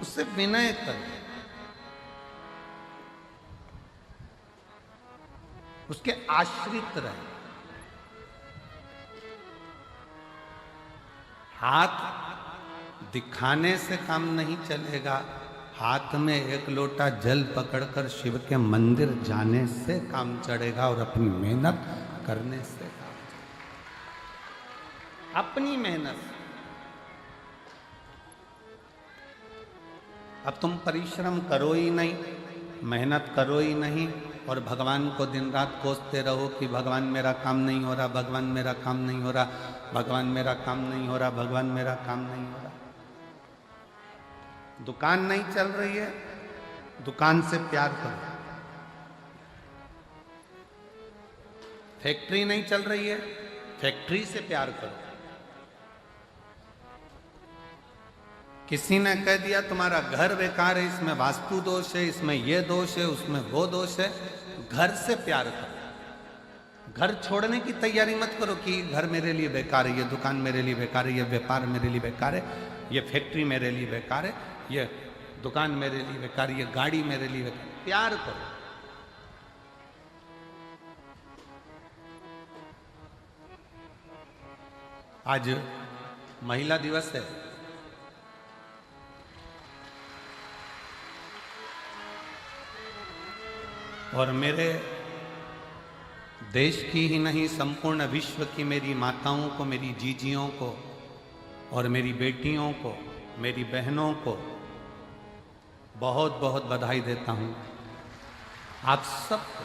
उससे विनय करो, उसके आश्रित रहे। हाथ दिखाने से काम नहीं चलेगा, हाथ में एक लोटा जल पकड़कर शिव के मंदिर जाने से काम चढ़ेगा और अपनी मेहनत करने से काम चढ़ेगा। अपनी मेहनत। अब तुम परिश्रम करो ही नहीं, मेहनत करो ही नहीं और भगवान को दिन रात कोसते रहो कि भगवान मेरा काम नहीं हो रहा, भगवान मेरा काम नहीं हो रहा, भगवान मेरा काम नहीं हो रहा, भगवान मेरा काम नहीं हो रहा। दुकान नहीं चल रही है, दुकान से प्यार करो। फैक्ट्री नहीं चल रही है, फैक्ट्री से प्यार करो। किसी ने कह दिया तुम्हारा घर बेकार है, इसमें वास्तु दोष है, इसमें ये दोष है, उसमें वो दोष है, घर से प्यार करो। घर छोड़ने की तैयारी मत करो कि घर मेरे लिए बेकार है, ये दुकान मेरे लिए बेकार है, ये व्यापार मेरे लिए बेकार है, ये फैक्ट्री मेरे लिए बेकार है, ये दुकान मेरे लिए बेकार है, ये गाड़ी मेरे लिए बेकार है। प्यार करो। आज महिला दिवस है, और मेरे देश की ही नहीं संपूर्ण विश्व की मेरी माताओं को, मेरी जीजियों को और मेरी बेटियों को, मेरी बहनों को बहुत बहुत बधाई देता हूं। आप सबको।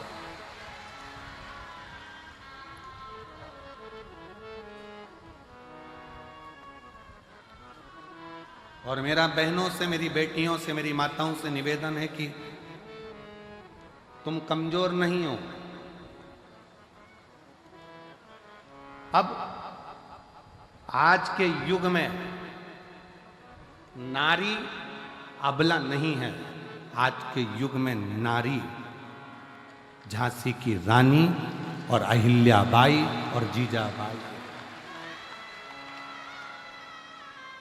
और मेरा बहनों से, मेरी बेटियों से, मेरी माताओं से निवेदन है कि तुम कमजोर नहीं हो। अब आज के युग में नारी अबला नहीं है। आज के युग में नारी झांसी की रानी और अहिल्याबाई और जीजाबाई।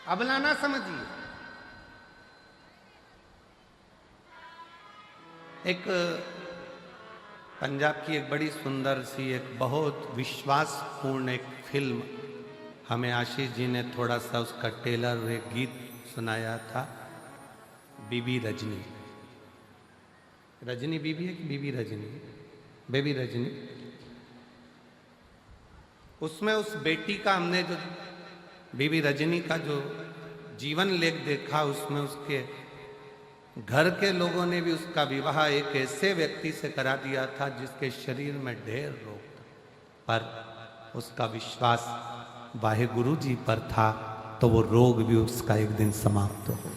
अबला ना समझिए। एक पंजाब की एक बड़ी सुंदर सी, एक बहुत विश्वासपूर्ण एक फिल्म हमें आशीष जी ने थोड़ा सा उसका टेलर एक गीत सुनाया था, बीबी रजनी। रजनी बीबी है कि बीबी रजनी? बेबी रजनी। उसमें उस बेटी का हमने जो बीबी रजनी का जो जीवन लेख देखा, उसमें उसके घर के लोगों ने भी उसका विवाह एक ऐसे व्यक्ति से करा दिया था जिसके शरीर में ढेर रोग था, पर उसका विश्वास वाहेगुरु जी पर था, तो वो रोग भी उसका एक दिन समाप्त हो।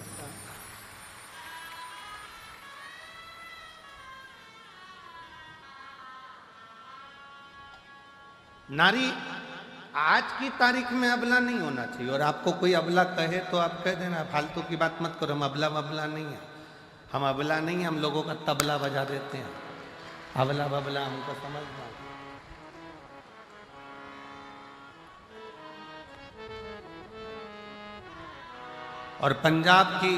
नारी आज की तारीख में अबला नहीं होना चाहिए। और आपको कोई अबला कहे तो आप कह देना, फालतू की बात मत करो, हम अबला बबला नहीं है, हम अबला नहीं है, हम लोगों का तबला बजा देते हैं। अबला बबला हमको समझना। और पंजाब की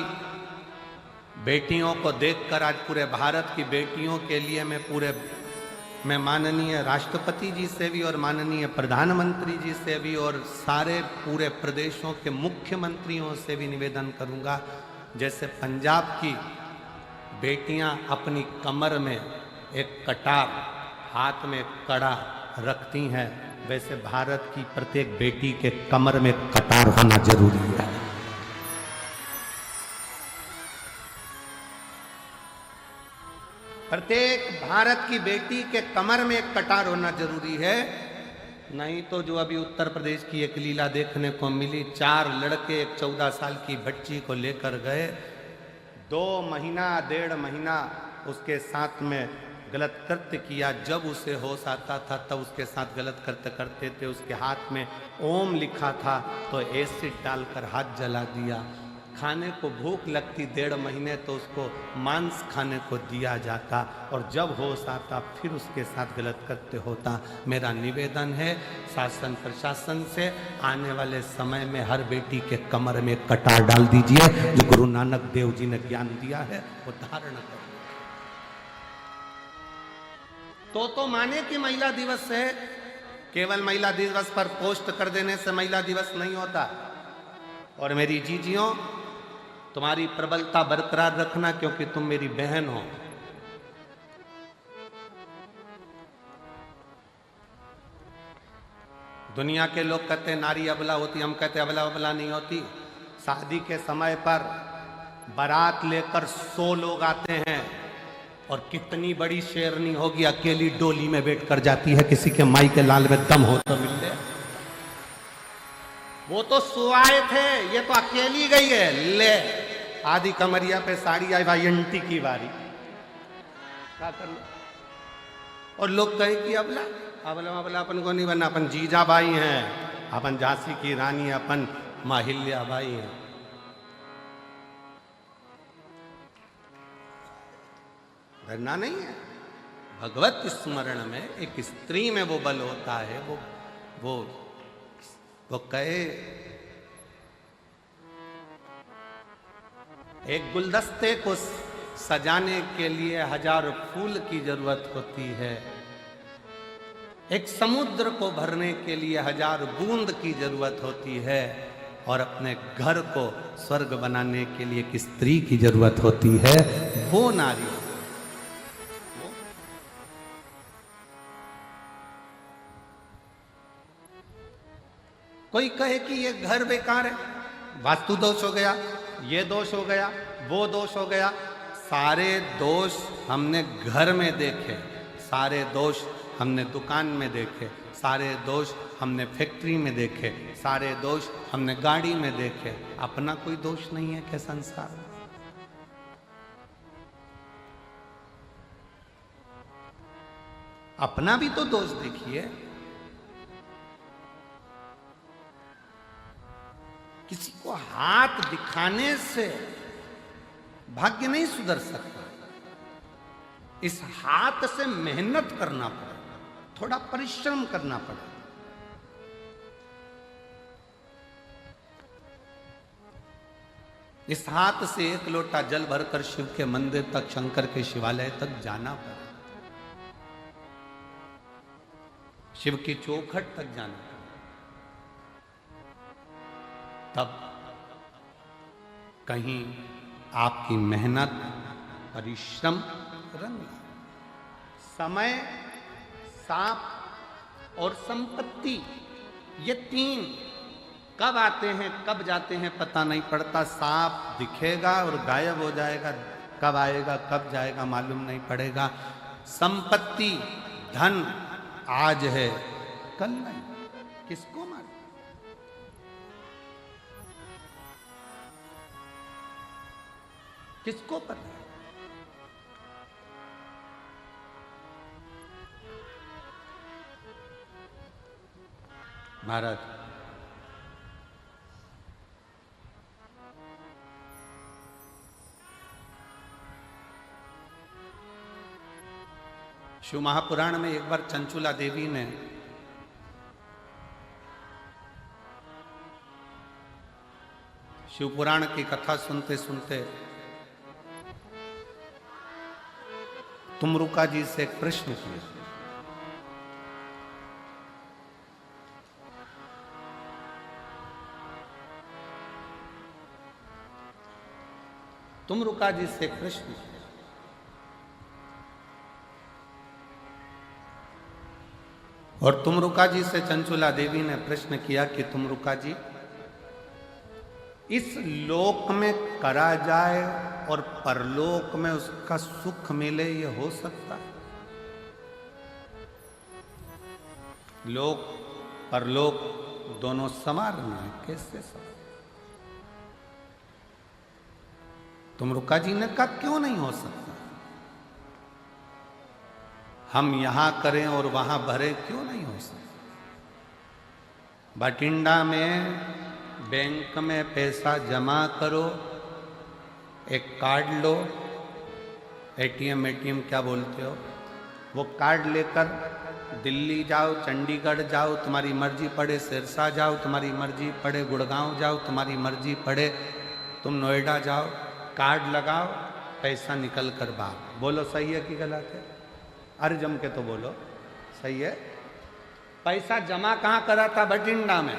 बेटियों को देखकर आज पूरे भारत की बेटियों के लिए मैं माननीय राष्ट्रपति जी से भी और माननीय प्रधानमंत्री जी से भी और सारे पूरे प्रदेशों के मुख्यमंत्रियों से भी निवेदन करूंगा, जैसे पंजाब की बेटियां अपनी कमर में एक कटार, हाथ में कड़ा रखती हैं, वैसे भारत की प्रत्येक बेटी के कमर में कटार होना जरूरी है। प्रत्येक भारत की बेटी के कमर में एक कटार होना जरूरी है। नहीं तो जो अभी उत्तर प्रदेश की एक लीला देखने को मिली, 4 लड़के एक 14 साल की बच्ची को लेकर गए, 2 महीना 1.5 महीना उसके साथ में गलत कृत्य किया। जब उसे होश आता था तब उसके साथ गलत कृत्य करते थे। उसके हाथ में ओम लिखा था तो एसिड डालकर हाथ जला दिया। खाने को भूख लगती 1.5 महीने तो उसको मांस खाने को दिया जाता, और जब होश आता फिर उसके साथ गलत कृत्य होता। मेरा निवेदन है शासन प्रशासन से, आने वाले समय में हर बेटी के कमर में कटार डाल दीजिए, जो गुरु नानक देव जी ने ज्ञान दिया है वो धारण करें। तो माने कि महिला दिवस है, केवल महिला दिवस पर पोस्ट कर देने से महिला दिवस नहीं होता। और मेरी जीजियों, तुम्हारी प्रबलता बरकरार रखना, क्योंकि तुम मेरी बहन हो। दुनिया के लोग कहते हैं नारी अबला होती, हम कहते हैं अबला अबला नहीं होती। शादी के समय पर बारात लेकर 100 लोग आते हैं, और कितनी बड़ी शेरनी होगी अकेली डोली में बैठ कर जाती है, किसी के माई के लाल में दम हो तो मिल ले। वो तो सुआए थे, ये तो अकेली गई है। ले आधी कमरिया पे साड़ी आई, भाई अंटी की बारी क्या कर लो। और लोग कहे कि अबला अबला अबला अपन को नहीं बनना, अपन जीजा बाई हैं, अपन झांसी की रानी, अपन माहिल्या बाई हैं। डरना नहीं है। भगवत स्मरण में एक स्त्री में वो बल होता है। वो कहे एक गुलदस्ते को सजाने के लिए 1000 फूल की जरूरत होती है, एक समुद्र को भरने के लिए 1000 बूंद की जरूरत होती है, और अपने घर को स्वर्ग बनाने के लिए एक स्त्री की जरूरत होती है। वो नारी कोई कहे कि ये घर बेकार है, वास्तु दोष हो गया, ये दोष हो गया, वो दोष हो गया। सारे दोष हमने घर में देखे, सारे दोष हमने दुकान में देखे, सारे दोष हमने फैक्ट्री में देखे, सारे दोष हमने गाड़ी में देखे। अपना कोई दोष नहीं है क्या संसार में? अपना भी तो दोष देखिए। किसी को हाथ दिखाने से भाग्य नहीं सुधर सकता। इस हाथ से मेहनत करना पड़ेगा, थोड़ा परिश्रम करना पड़ेगा। इस हाथ से 1 लोटा जल भरकर शिव के मंदिर तक, शंकर के शिवालय तक जाना पड़ेगा, शिव की चौखट तक जाना पड़ेगा। तब कहीं आपकी मेहनत, परिश्रम रंग। समय, सांप और संपत्ति, ये 3 कब आते हैं कब जाते हैं पता नहीं पड़ता। सांप दिखेगा और गायब हो जाएगा, कब आएगा कब जाएगा मालूम नहीं पड़ेगा। संपत्ति, धन आज है कल नहीं, किसको मालूम। किसको पता है? महाराज, शिव महापुराण में एक बार चंचुला देवी ने शिव पुराण की कथा सुनते सुनते तुमरुका जी से एक प्रश्न किया। तुमरुका जी से एक प्रश्न किया, और तुमरुका जी से चंचुला देवी ने प्रश्न किया कि तुमरुका जी, इस लोक में करा जाए और परलोक में उसका सुख मिले, ये हो सकता है? लोक परलोक दोनों समान है, कैसे समान? तुमरुका जी ने कहा क्यों नहीं हो सकता? हम यहां करें और वहां भरे, क्यों नहीं हो सकता? बठिंडा में बैंक में पैसा जमा करो एक कार्ड लो, एटीएम क्या बोलते हो, वो कार्ड लेकर दिल्ली जाओ, चंडीगढ़ जाओ, तुम्हारी मर्जी पड़े सिरसा जाओ, तुम्हारी मर्जी पड़े गुड़गांव जाओ, तुम्हारी मर्जी पड़े तुम नोएडा जाओ, कार्ड लगाओ, पैसा निकल कर भाग। बोलो सही है कि गलत है? अरे जम के तो बोलो सही है। पैसा जमा कहाँ करा था? बठिंडा में।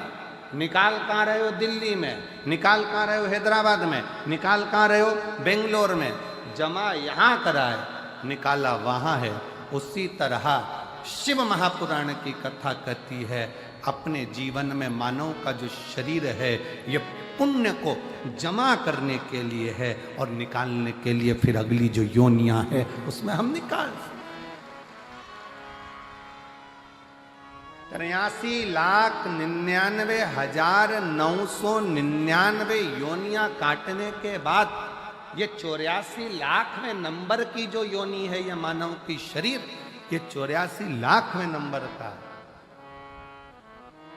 निकाल कहाँ रहे हो? दिल्ली में। निकाल कहाँ रहे हो? हैदराबाद में। निकाल कहाँ रहे हो? बेंगलोर में। जमा यहाँ करा है, निकाला वहाँ है। उसी तरह शिव महापुराण की कथा कहती है, अपने जीवन में मानव का जो शरीर है ये पुण्य को जमा करने के लिए है और निकालने के लिए फिर अगली जो योनियां है उसमें हम निकाल 83,99,999 योनियां काटने के बाद ये 84 लाखवें नंबर की जो योनि है, ये मानव की शरीर, ये 84 लाखवें नंबर का।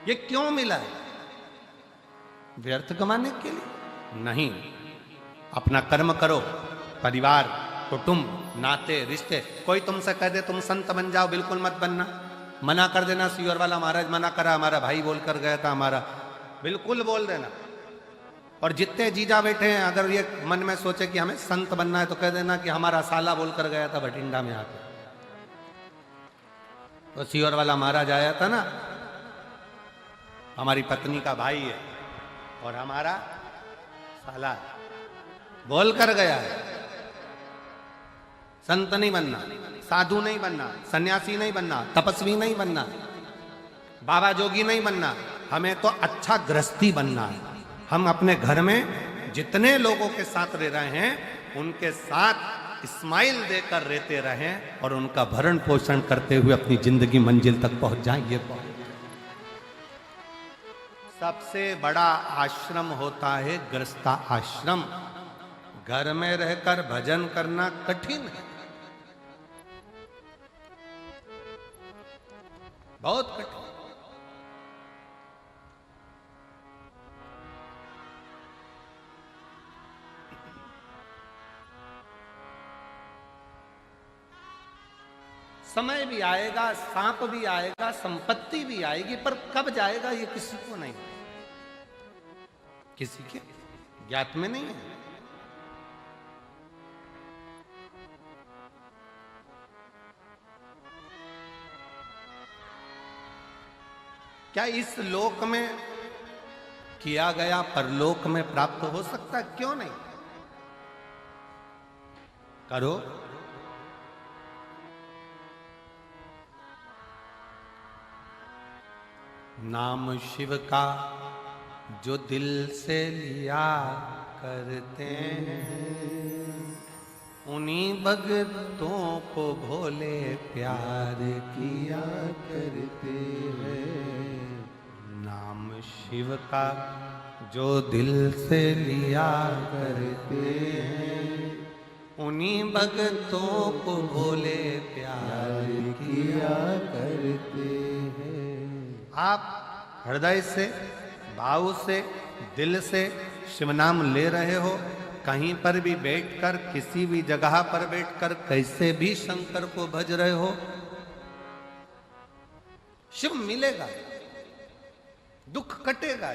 ये क्यों मिला है? व्यर्थ कमाने के लिए नहीं। अपना कर्म करो, परिवार, कुटुंब, नाते, रिश्ते। कोई तुमसे कह दे तुम संत बन जाओ, बिल्कुल मत बनना। मना कर देना, सीवर वाला महाराज मना करा, हमारा भाई बोल कर गया था, हमारा, बिल्कुल बोल देना। और जितने जीजा बैठे हैं, अगर ये मन में सोचे कि हमें संत बनना है तो कह देना कि हमारा साला बोल कर गया था बठिंडा में आकर। तो सीवर वाला महाराज आया था ना, हमारी पत्नी का भाई है और हमारा साला बोल कर गया है। संत नहीं बनना, साधु नहीं बनना, सन्यासी नहीं बनना, तपस्वी नहीं बनना, बाबा जोगी नहीं बनना, हमें तो अच्छा गृहस्थी बनना है। हम अपने घर में जितने लोगों के साथ रह रहे हैं उनके साथ स्माइल देकर रहते रहें और उनका भरण पोषण करते हुए अपनी जिंदगी मंजिल तक पहुंच जाएं। ये सबसे बड़ा आश्रम होता है गृहस्था आश्रम। घर में रहकर भजन करना कठिन है, बहुत कठिन। समय भी आएगा, सांप भी आएगा, संपत्ति भी आएगी, पर कब जाएगा ये किसी को नहीं, किसी के ज्ञात में नहीं है। क्या इस लोक में किया गया परलोक में प्राप्त हो सकता है? क्यों नहीं? करो। नाम शिव का जो दिल से लिया करते हैं, उन्हीं भक्तों को भोले प्यार किया करते हैं। नाम शिव का जो दिल से लिया करते हैं, उन्हीं भक्तों को भोले प्यार किया करते हैं। आप हृदय से, भाव से, दिल से शिव नाम ले रहे हो, कहीं पर भी बैठकर, किसी भी जगह पर बैठकर कैसे भी शंकर को भज रहे हो, शिव मिलेगा, दुख कटेगा।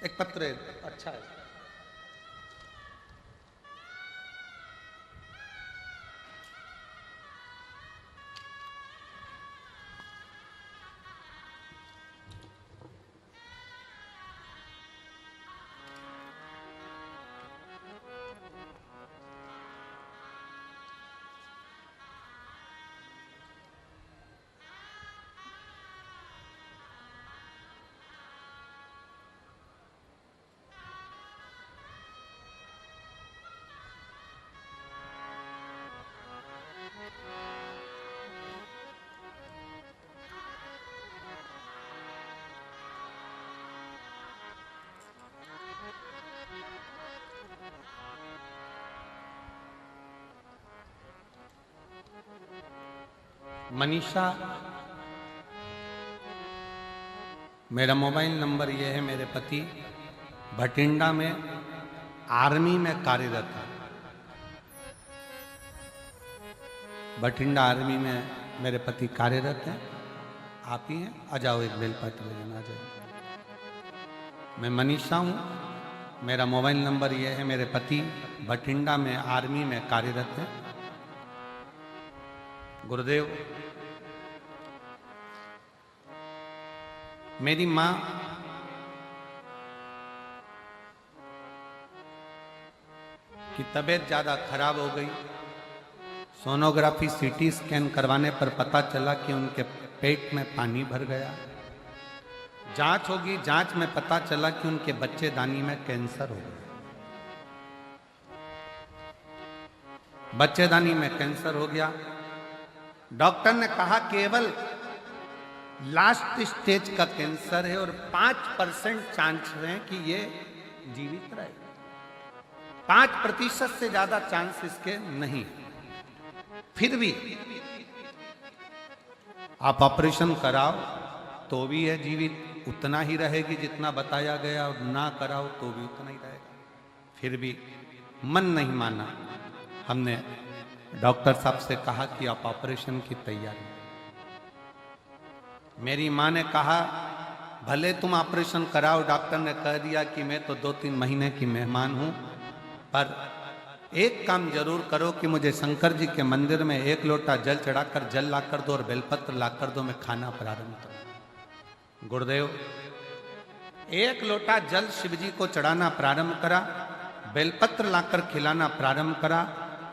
एक पत्र अच्छा है। मनीषा, मेरा मोबाइल नंबर ये है, मेरे पति भटिंडा में आर्मी में कार्यरत है। भटिंडा आर्मी में मेरे पति कार्यरत हैं। आप ही हैं, आ जाओ एक बेलपत्र लेना, आ जाओ। मैं मनीषा हूँ, मेरा मोबाइल नंबर ये है। मेरे पति भटिंडा में आर्मी में कार्यरत हैं। गुरुदेव, मेरी माँ की तबीयत ज्यादा खराब हो गई। सोनोग्राफी सीटी स्कैन करवाने पर पता चला कि उनके पेट में पानी भर गया। जांच होगी, जांच में पता चला कि उनके बच्चेदानी में कैंसर हो गया। बच्चेदानी में कैंसर हो गया। डॉक्टर ने कहा केवल लास्ट स्टेज का कैंसर है और 5% चांस है कि ये जीवित रहे। 5% से ज्यादा चांस इसके नहीं। फिर भी आप ऑपरेशन कराओ तो भी है जीवित, उतना ही रहेगी जितना बताया गया, और ना कराओ तो भी उतना ही रहेगा। फिर भी मन नहीं माना। हमने डॉक्टर साहब से कहा कि आप ऑपरेशन की तैयारी। मेरी माँ ने कहा भले तुम ऑपरेशन कराओ, डॉक्टर ने कह दिया कि मैं तो 2-3 महीने की मेहमान हूं, पर एक काम जरूर करो कि मुझे शंकर जी के मंदिर में 1 लोटा जल चढ़ाकर जल लाकर दो और बेलपत्र लाकर दो, मैं खाना प्रारंभ करूं। गुरुदेव, 1 लोटा जल शिव जी को चढ़ाना प्रारंभ करा, बेलपत्र लाकर खिलाना प्रारंभ करा।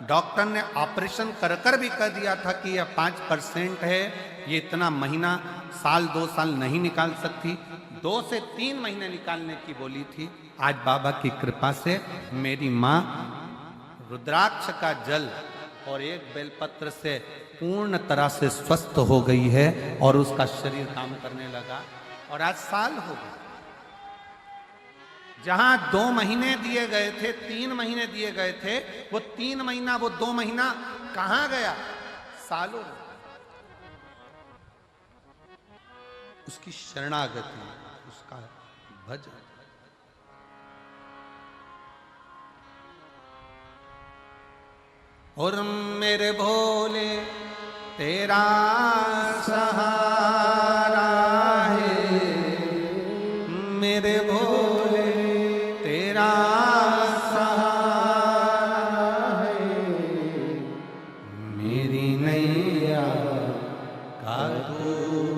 डॉक्टर ने ऑपरेशन कर कर भी कह दिया था कि यह 5% है, ये इतना महीना, साल 2 साल नहीं निकाल सकती। 2 से 3 महीने निकालने की बोली थी। आज बाबा की कृपा से मेरी माँ रुद्राक्ष का जल और 1 बेलपत्र से पूर्ण तरह से स्वस्थ हो गई है और उसका शरीर काम करने लगा और आज साल हो गया। जहां 2 महीने दिए गए थे, 3 महीने दिए गए थे, वो 3 महीना, वो 2 महीना कहां गया? सालों। उसकी शरणागति, उसका भजन। और मेरे भोले तेरा सहारा है, मेरे भोले तेरा सहारा है, मेरी नैया का तू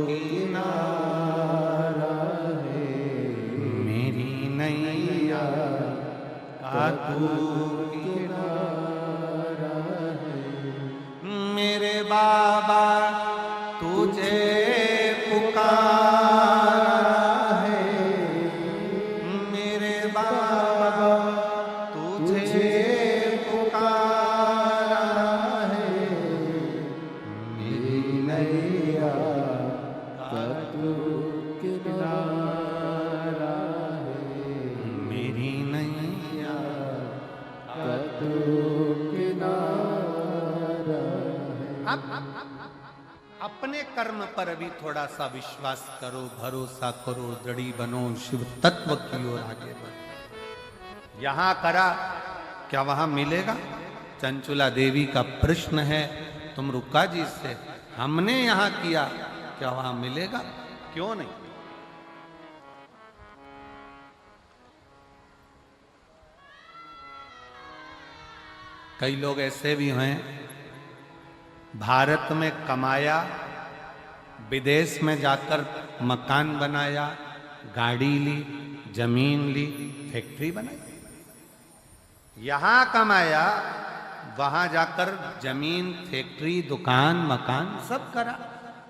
किनारा है, मेरी नैया का तू बाबा तुझे पुकारा है, मेरे बाबा तुझे पुकारा है, मेरी नैया का तू किनारा है, मेरी नैया का तू किनारा। अपने कर्म पर भी थोड़ा सा विश्वास करो, भरोसा करो, दृढ़ी बनो, शिव तत्व की ओर आगे बढ़ो। यहां करा क्या वहां मिलेगा? चंचुला देवी का प्रश्न है, तुम रुक्का जी से, हमने यहां किया क्या वहां मिलेगा? क्यों नहीं? कई लोग ऐसे भी हैं, भारत में कमाया, विदेश में जाकर मकान बनाया, गाड़ी ली, जमीन ली, फैक्ट्री बनाई। यहां कमाया, वहां जाकर जमीन, फैक्ट्री, दुकान, मकान सब करा।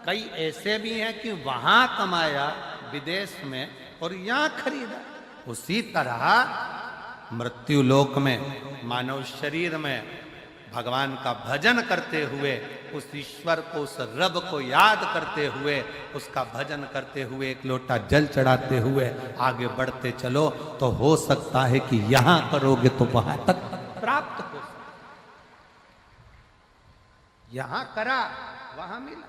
कई ऐसे भी हैं कि वहां कमाया विदेश में और यहां खरीदा। उसी तरह मृत्यु लोक में, मानव शरीर में भगवान का भजन करते हुए, उस ईश्वर को, उस रब को याद करते हुए, उसका भजन करते हुए, 1 लोटा जल चढ़ाते हुए आगे बढ़ते चलो, तो हो सकता है कि यहां करोगे तो वहां तक प्राप्त हो सकता। यहां करा, वहां मिला,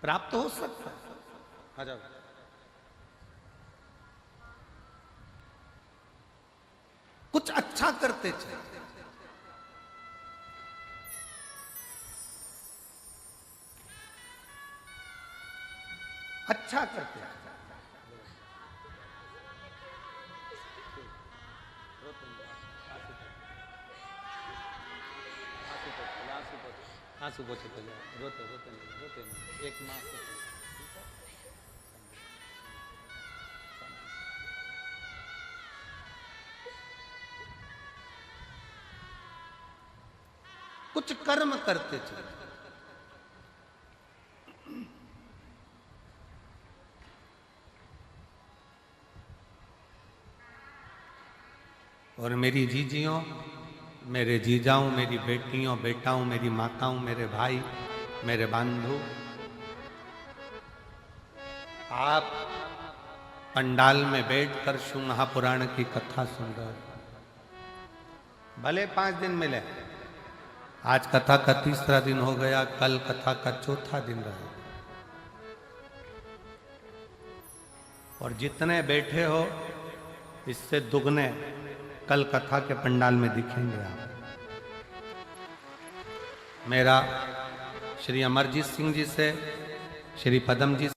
प्राप्त हो सकता। आ जाओ। कुछ अच्छा करते चले, अच्छा करते चले। आंसू पोछे तो रोते रोते नहीं, एक माँ को कुछ कर्म करते चले। और मेरी जीजियों, मेरे जीजाओं, मेरी बेटियों, बेटाओं, मेरी माताओं, मेरे भाई, मेरे बंधु, आप पंडाल में बैठकर शिव महापुराण की कथा सुन रहे हो। भले 5 दिन मिले, आज कथा का 3रा दिन हो गया, कल कथा का 4था दिन रहे, और जितने बैठे हो इससे दुगने कल कथा के पंडाल में दिखेंगे आप। मेरा श्री अमरजीत सिंह जी से, श्री पदम जी